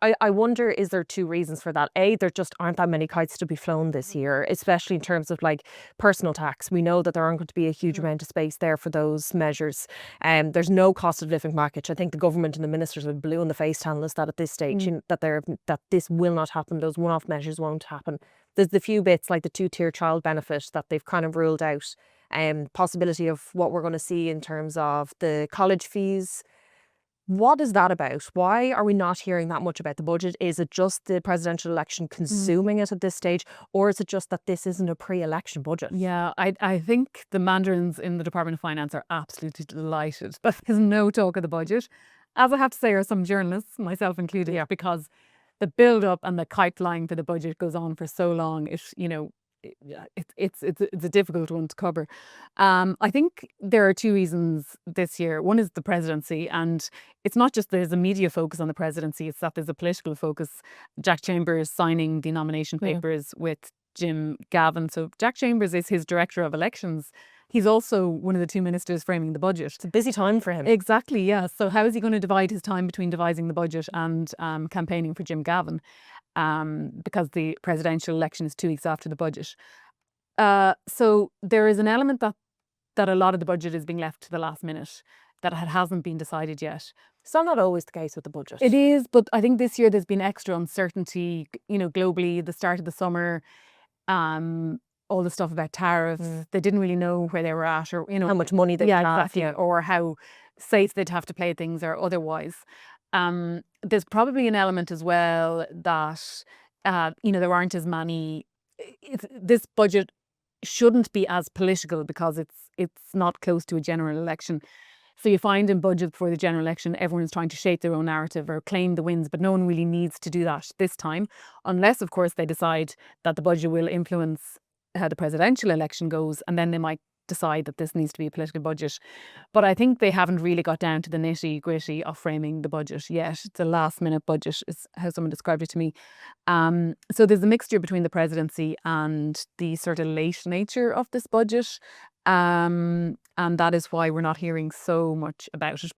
I wonder, is there two reasons for that? A, there just aren't that many kites to be flown this year, especially in terms of like personal tax. We know that there aren't going to be a huge amount of space there for those measures. There's no cost of living package. I think the government and the ministers are blue in the face telling us that at this stage, that this will not happen. Those one-off measures won't happen. There's the few bits like the two-tier child benefit that they've kind of ruled out. Possibility of what we're going to see in terms of the college fees. What is that about? Why are we not hearing that much about the budget? Is it just the presidential election consuming it at this stage? Or is it just that this isn't a pre-election budget? Yeah, I think the mandarins in the Department of Finance are absolutely delighted that there's no talk of the budget. As I have to say, are some journalists, myself included, because the build-up and the kite flying for the budget goes on for so long. It's a difficult one to cover. I think there are two reasons this year. One is the presidency, and it's not just there's a media focus on the presidency, it's that there's a political focus. Jack Chambers signing the nomination papers with Jim Gavin. So Jack Chambers is his director of elections. He's also one of the two ministers framing the budget. It's a busy time for him. Exactly, yeah. So how is he going to divide his time between devising the budget and campaigning for Jim Gavin? Because the presidential election is 2 weeks after the budget. So there is an element that a lot of the budget is being left to the last minute, that it hasn't been decided yet. It's not always the case with the budget. It is, but I think this year there's been extra uncertainty, globally, the start of the summer, all the stuff about tariffs. They didn't really know where they were at, or, how much money they have. Exactly, or how safe they'd have to play things or otherwise. There's probably an element as well that, there aren't as many. This budget shouldn't be as political because it's not close to a general election. So you find in budget before the general election, everyone's trying to shape their own narrative or claim the wins, but no one really needs to do that this time, unless, of course, they decide that the budget will influence how the presidential election goes, and then they might decide that this needs to be a political budget. But I think they haven't really got down to the nitty-gritty of framing the budget yet. It's a last-minute budget, is how someone described it to me. So there's a mixture between the presidency and the sort of late nature of this budget. And that is why we're not hearing so much about it.